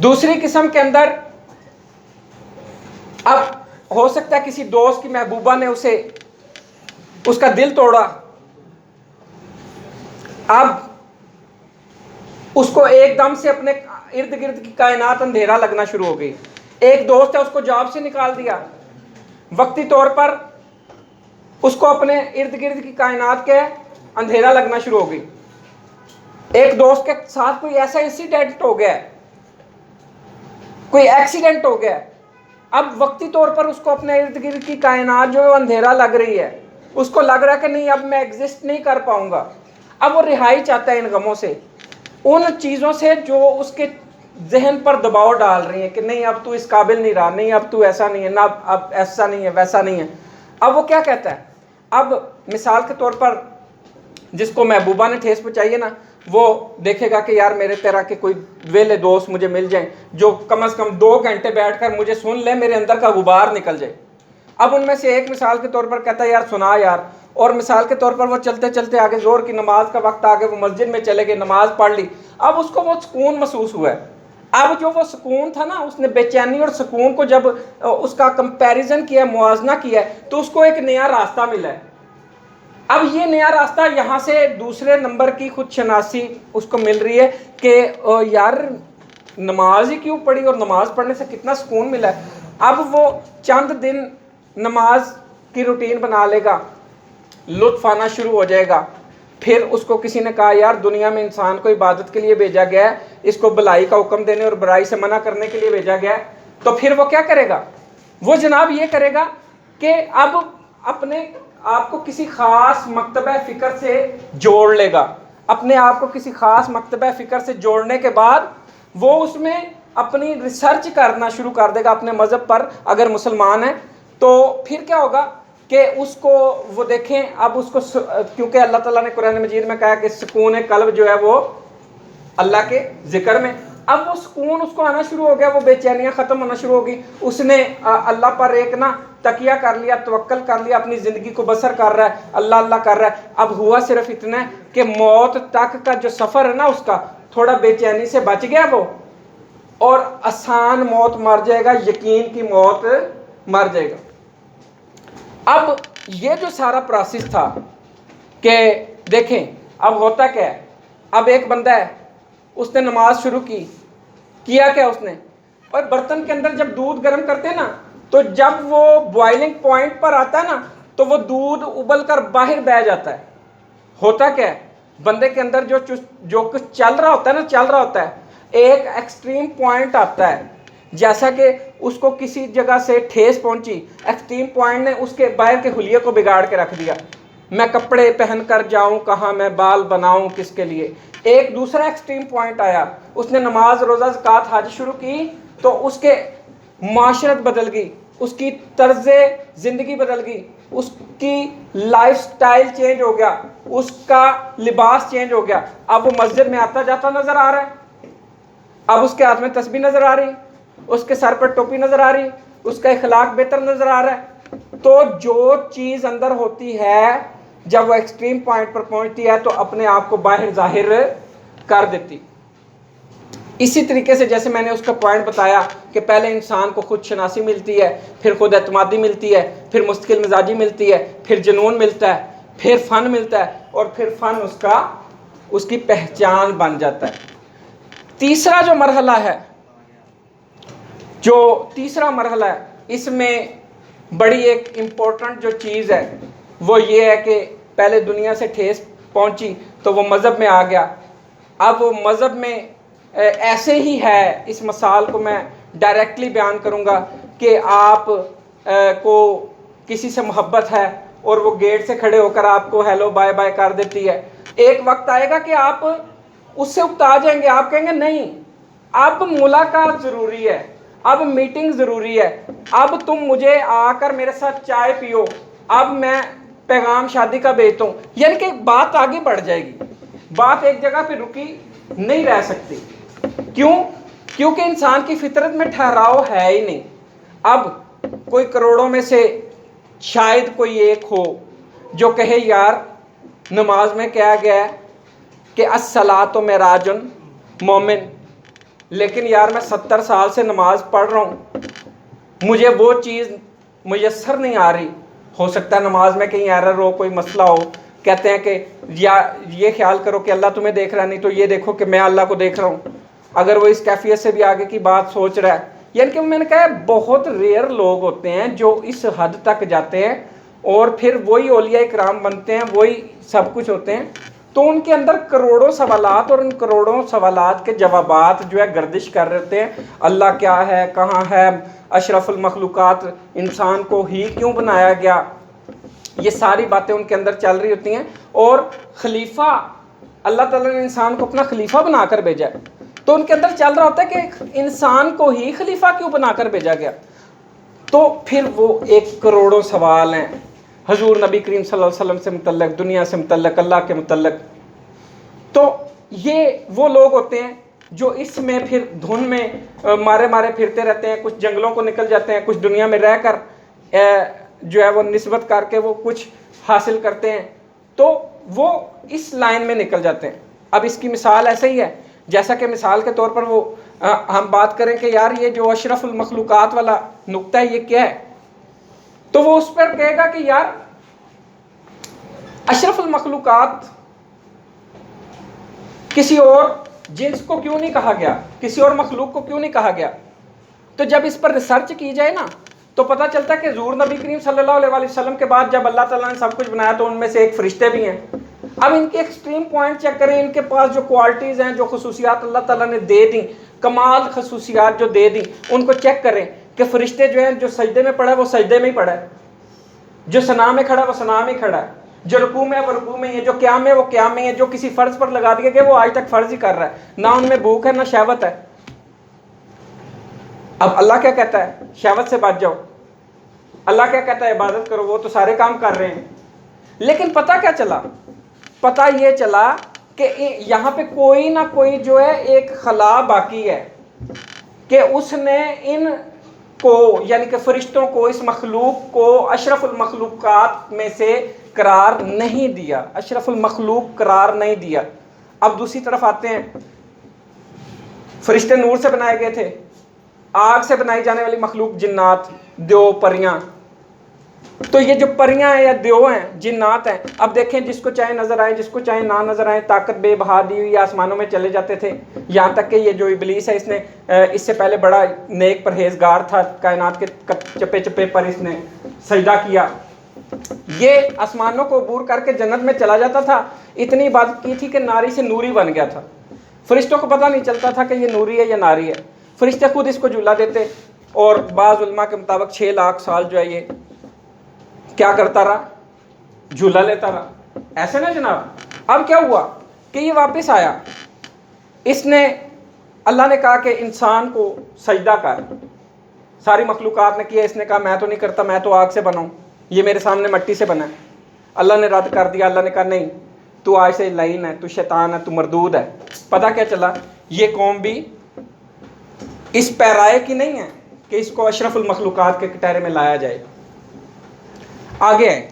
دوسری قسم کے اندر اب ہو سکتا ہے کسی دوست کی محبوبہ نے اس کا دل توڑا، اب اس کو ایک دم سے اپنے ارد گرد کی کائنات اندھیرا لگنا شروع ہو گئی. ایک دوست ہے، اس کو جاب سے نکال دیا، وقتی طور پر اس کو اپنے ارد گرد کی کائنات کے اندھیرا لگنا شروع ہو گئی. ایک دوست کے ساتھ کوئی ایسا انسیڈنٹ ہو گیا ہے، کوئی ایکسیڈنٹ ہو گیا ہے، اب وقتی طور پر اس کو اپنے ارد گرد کی کائنات جو ہے اندھیرا لگ رہی ہے، اس کو لگ رہا ہے کہ نہیں اب میں ایگزسٹ نہیں کر پاؤں گا. اب وہ رہائی چاہتا ہے ان غموں سے، ان چیزوں سے جو اس کے ذہن پر دباؤ ڈال رہی ہیں کہ نہیں اب تو اس قابل نہیں رہا، نہیں اب تو ایسا نہیں ہے، نہ اب ایسا نہیں ہے، ویسا نہیں ہے. اب وہ کیا کہتا ہے؟ اب مثال کے طور پر جس کو محبوبہ نے ٹھیس پہنچائی ہے نا، وہ دیکھے گا کہ یار میرے طرح کے کوئی ویلے دوست مجھے مل جائیں جو کم از کم 2 گھنٹے بیٹھ کر مجھے سن لے، میرے اندر کا غبار نکل جائے. اب ان میں سے ایک مثال کے طور پر کہتا ہے یار سنا یار، اور مثال کے طور پر وہ چلتے چلتے آگے ظہر کی نماز کا وقت آگے وہ مسجد میں چلے گئے، نماز پڑھ لی. اب اس کو وہ سکون محسوس ہوا ہے. اب جو وہ سکون تھا نا، اس نے بے چینی اور سکون کو جب اس کا کمپیریزن کیا، موازنہ کیا، تو اس کو ایک نیا راستہ ملا ہے. اب یہ نیا راستہ یہاں سے دوسرے نمبر کی خود شناسی اس کو مل رہی ہے کہ یار نماز ہی کیوں پڑھی اور نماز پڑھنے سے کتنا سکون ملا ہے. اب وہ چند دن نماز کی روٹین بنا لے گا، لطف آنا شروع ہو جائے گا. پھر اس کو کسی نے کہا یار دنیا میں انسان کو عبادت کے لیے بھیجا گیا ہے، اس کو بھلائی کا حکم دینے اور برائی سے منع کرنے کے لیے بھیجا گیا ہے. تو پھر وہ کیا کرے گا؟ وہ جناب یہ کرے گا کہ اب اپنے آپ کو کسی خاص مکتبہ فکر سے جوڑ لے گا. اپنے آپ کو کسی خاص مکتبہ فکر سے جوڑنے کے بعد وہ اس میں اپنی ریسرچ کرنا شروع کر دے گا اپنے مذہب پر، اگر مسلمان ہے. تو پھر کیا ہوگا کہ اس کو وہ دیکھیں، اب اس کو کیونکہ اللہ تعالیٰ نے قرآن مجید میں کہا کہ سکون قلب جو ہے وہ اللہ کے ذکر میں. اب وہ سکون اس کو آنا شروع ہو گیا، وہ بے چینیاں ختم ہونا شروع ہو گئی. اس نے اللہ پر ایک نا تکیہ کر لیا، توکل کر لیا، اپنی زندگی کو بسر کر رہا ہے، اللہ اللہ کر رہا ہے. اب ہوا صرف اتنا ہے کہ موت تک کا جو سفر ہے نا، اس کا تھوڑا بے چینی سے بچ گیا وہ، اور آسان موت مر جائے گا، یقین کی موت مر جائے گا. اب یہ جو سارا پروسیس تھا کہ دیکھیں اب ہوتا کیا ہے. اب ایک بندہ ہے، اس نے نماز شروع کیا کیا اس نے، اور برتن کے اندر جب دودھ گرم کرتے ہیں نا، تو جب وہ بوائلنگ پوائنٹ پر آتا ہے نا، تو وہ دودھ ابل کر باہر بہ جاتا ہے. ہوتا کیا ہے، بندے کے اندر جو کچھ چل رہا ہوتا ہے، ایک ایکسٹریم پوائنٹ آتا ہے. جیسا کہ اس کو کسی جگہ سے ٹھیس پہنچی، ایکسٹریم پوائنٹ نے اس کے باہر کے حلیے کو بگاڑ کے رکھ دیا. میں کپڑے پہن کر جاؤں کہاں، میں بال بناؤں کس کے لیے. ایک دوسرا ایکسٹریم پوائنٹ آیا، اس نے نماز روزہ زکوٰۃ حج شروع کی، تو اس کے معاشرت بدل گئی، اس کی طرز زندگی بدل گئی، اس کی لائف سٹائل چینج ہو گیا، اس کا لباس چینج ہو گیا. اب وہ مسجد میں آتا جاتا نظر آ رہا ہے، اب اس کے ہاتھ میں تسبیح نظر آ رہی، اس کے سر پر ٹوپی نظر آ رہی، اس کا اخلاق بہتر نظر آ رہا ہے. تو جو چیز اندر ہوتی ہے جب وہ ایکسٹریم پوائنٹ پر پہنچتی ہے تو اپنے آپ کو باہر ظاہر کر دیتی. اسی طریقے سے جیسے میں نے اس کا پوائنٹ بتایا کہ پہلے انسان کو خود شناسی ملتی ہے، پھر خود اعتمادی ملتی ہے، پھر مستقل مزاجی ملتی ہے، پھر جنون ملتا ہے، پھر فن ملتا ہے، اور پھر فن اس کی پہچان بن جاتا ہے. تیسرا مرحلہ ہے، اس میں بڑی ایک امپورٹنٹ جو چیز ہے وہ یہ ہے کہ پہلے دنیا سے ٹھیس پہنچی تو وہ مذہب میں آ گیا. اب وہ مذہب میں ایسے ہی ہے، اس مثال کو میں ڈائریکٹلی بیان کروں گا کہ آپ کو کسی سے محبت ہے اور وہ گیٹ سے کھڑے ہو کر آپ کو ہیلو بائے بائے کر دیتی ہے. ایک وقت آئے گا کہ آپ اس سے اکتا جائیں گے، آپ کہیں گے نہیں اب ملاقات ضروری ہے، اب میٹنگ ضروری ہے، اب تم مجھے آ کر میرے ساتھ چائے پیو، اب میں پیغام شادی کا بھیجتا ہوں. یعنی کہ بات آگے بڑھ جائے گی، بات ایک جگہ پہ رکی نہیں رہ سکتی. کیوں؟ کیونکہ انسان کی فطرت میں ٹھہراؤ ہے ہی نہیں. اب کوئی کروڑوں میں سے شاید کوئی ایک ہو جو کہے یار نماز میں کہا گیا ہے کہ الصلاۃ معراج مومن، لیکن یار میں 70 سال سے نماز پڑھ رہا ہوں, مجھے وہ چیز میسر نہیں آ رہی. ہو سکتا ہے نماز میں کہیں ایرر ہو, کوئی مسئلہ ہو. کہتے ہیں کہ یا یہ خیال کرو کہ اللہ تمہیں دیکھ رہا ہے, نہیں تو یہ دیکھو کہ میں اللہ کو دیکھ رہا ہوں. اگر وہ اس کیفیت سے بھی آگے کی بات سوچ رہا ہے, یعنی کہ میں نے کہا بہت ریئر لوگ ہوتے ہیں جو اس حد تک جاتے ہیں, اور پھر وہی اولیاء کرام بنتے ہیں, وہی سب کچھ ہوتے ہیں. تو ان کے اندر کروڑوں سوالات, اور ان کروڑوں سوالات کے جوابات جو ہے گردش کر رہے ہوتے ہیں. اللہ کیا ہے, کہاں ہے, اشرف المخلوقات انسان کو ہی کیوں بنایا گیا, یہ ساری باتیں ان کے اندر چل رہی ہوتی ہیں. اور خلیفہ, اللہ تعالیٰ نے انسان کو اپنا خلیفہ بنا کر بھیجا ہے, تو ان کے اندر چل رہا ہوتا ہے کہ انسان کو ہی خلیفہ کیوں بنا کر بھیجا گیا. تو پھر وہ ایک کروڑوں سوال ہیں حضور نبی کریم صلی اللہ علیہ وسلم سے متعلق, دنیا سے متعلق, اللہ کے متعلق. تو یہ وہ لوگ ہوتے ہیں جو اس میں پھر دھن میں مارے مارے پھرتے رہتے ہیں. کچھ جنگلوں کو نکل جاتے ہیں, کچھ دنیا میں رہ کر جو ہے وہ نسبت کر کے وہ کچھ حاصل کرتے ہیں, تو وہ اس لائن میں نکل جاتے ہیں. اب اس کی مثال ایسے ہی ہے جیسا کہ مثال کے طور پر وہ ہم بات کریں کہ یار یہ جو اشرف المخلوقات والا نقطہ ہے یہ کیا ہے, تو وہ اس پر کہے گا کہ یار اشرف المخلوقات کسی اور جنس کو کیوں نہیں کہا گیا, کسی اور مخلوق کو کیوں نہیں کہا گیا. تو جب اس پر ریسرچ کی جائے نا تو پتہ چلتا ہے کہ حضور نبی کریم صلی اللہ علیہ وسلم کے بعد جب اللہ تعالیٰ نے سب کچھ بنایا تو ان میں سے ایک فرشتے بھی ہیں. اب ان کے ایکسٹریم پوائنٹ چیک کریں, ان کے پاس جو کوالٹیز ہیں, جو خصوصیات اللہ تعالیٰ نے دے دیں, کمال خصوصیات جو دے دیں, ان کو چیک کریں کہ فرشتے جو ہیں جو سجدے میں پڑا ہے وہ سجدے میں ہی پڑا ہے, جو ثنا میں کھڑا ہے وہ ثنا میں کھڑا ہے, جو رکوع میں ہے وہ رکوع میں ہی ہے, جو قیام میں ہے وہ قیام میں ہی ہے, جو کسی فرض پر لگا دیا گیا وہ آج تک فرض ہی کر رہا ہے, نہ ان میں بھوک ہے نہ شہوت ہے. اب اللہ کیا کہتا ہے, شہوت سے بچ جاؤ. اللہ کیا کہتا ہے, عبادت کرو. وہ تو سارے کام کر رہے ہیں, لیکن پتہ کیا چلا, پتہ یہ چلا کہ یہاں پہ کوئی نہ کوئی جو ہے ایک خلا باقی ہے کہ اس نے ان کو, یعنی کہ فرشتوں کو, اس مخلوق کو اشرف المخلوقات میں سے قرار نہیں دیا, اشرف المخلوق قرار نہیں دیا. اب دوسری طرف آتے ہیں, فرشتے نور سے بنائے گئے تھے, آگ سے بنائی جانے والی مخلوق جنات, دیو, پریاں. تو یہ جو پریاں ہیں یا دیو ہیں, جنات ہیں, اب دیکھیں جس کو چاہے نظر آئے, جس کو چاہے نہ نظر آئے, طاقت بے بہا دی ہوئی آسمانوں میں چلے جاتے تھے. یہاں تک کہ یہ جو ابلیس ہے اس نے اس سے پہلے بڑا نیک پرہیزگار تھا, کائنات کے چپے چپے پر اس نے سجدہ کیا. یہ آسمانوں کو عبور کر کے جنت میں چلا جاتا تھا, اتنی عبادت کی تھی کہ ناری سے نوری بن گیا تھا. فرشتوں کو پتہ نہیں چلتا تھا کہ یہ نوری ہے یا ناری ہے. فرشتے خود اس کو جھولا دیتے, اور بعض علماء کے مطابق 6 لاکھ سال جو ہے یہ کیا کرتا رہا, جھولا لیتا رہا. ایسے نا جناب. اب کیا ہوا کہ یہ واپس آیا, اس نے, اللہ نے کہا کہ انسان کو سجدہ کر. ساری مخلوقات نے کیا, اس نے کہا میں تو نہیں کرتا, میں تو آگ سے بنا ہوں, یہ میرے سامنے مٹی سے بنا ہے. اللہ نے رد کر دیا, اللہ نے کہا نہیں, تو آج سے لعین ہے, تو شیطان ہے, تو مردود ہے. پتہ کیا چلا, یہ قوم بھی اس پیرائے کی نہیں ہے کہ اس کو اشرف المخلوقات کے کٹہرے میں لایا جائے. آگے آئے,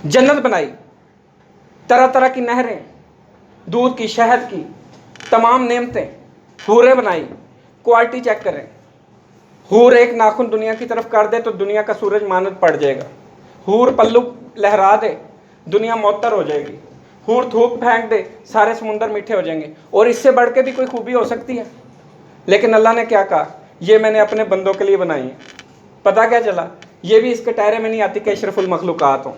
جنت بنائی, طرح طرح کی نہریں, دودھ کی, شہد کی, تمام نعمتیں, حوریں بنائی. کوالٹی چیک کریں, حور ایک ناخن دنیا کی طرف کر دے تو دنیا کا سورج مانند پڑ جائے گا. حور پلو لہرا دے, دنیا معطر ہو جائے گی. حور تھوک پھینک دے, سارے سمندر میٹھے ہو جائیں گے. اور اس سے بڑھ کے بھی کوئی خوبی ہو سکتی ہے, لیکن اللہ نے کیا کہا, یہ میں نے اپنے بندوں کے لیے بنائی ہے. پتہ کیا چلا, یہ بھی اس کے ٹائرے میں نہیں آتی کہ اشرف المخلوقات ہوں.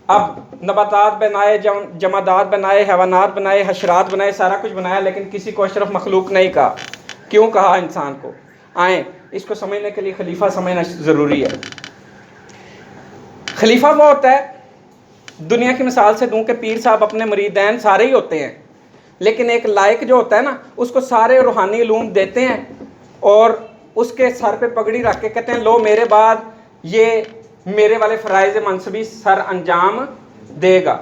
اب نباتات بنائے, جمادات بنائے, حیوانات بنائے, حشرات بنائے, سارا کچھ بنایا, لیکن کسی کو اشرف مخلوق نہیں کہا. کیوں کہا انسان کو؟ آئیں, اس کو سمجھنے کے لیے خلیفہ سمجھنا ضروری ہے. خلیفہ وہ ہوتا ہے, دنیا کی مثال سے دوں کہ پیر صاحب اپنے مریدین سارے ہی ہوتے ہیں, لیکن ایک لائق جو ہوتا ہے نا, اس کو سارے روحانی علوم دیتے ہیں, اور اس کے سر پہ پگڑی رکھ کے کہتے ہیں لو میرے بعد یہ میرے والے فرائض منصبی سر انجام دے گا.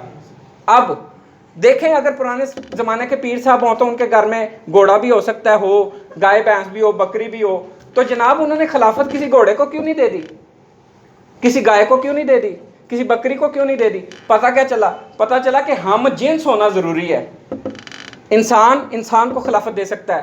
اب دیکھیں, اگر پرانے زمانے کے پیر صاحب ہوں تو ان کے گھر میں گھوڑا بھی ہو سکتا ہے, ہو گائے بھینس بھی ہو, بکری بھی ہو, تو جناب انہوں نے خلافت کسی گھوڑے کو کیوں نہیں دے دی, کسی گائے کو کیوں نہیں دے دی, کسی بکری کو کیوں نہیں دے دی؟ پتہ کیا چلا, پتہ چلا کہ ہم جنس ہونا ضروری ہے. انسان کو خلافت دے سکتا ہے,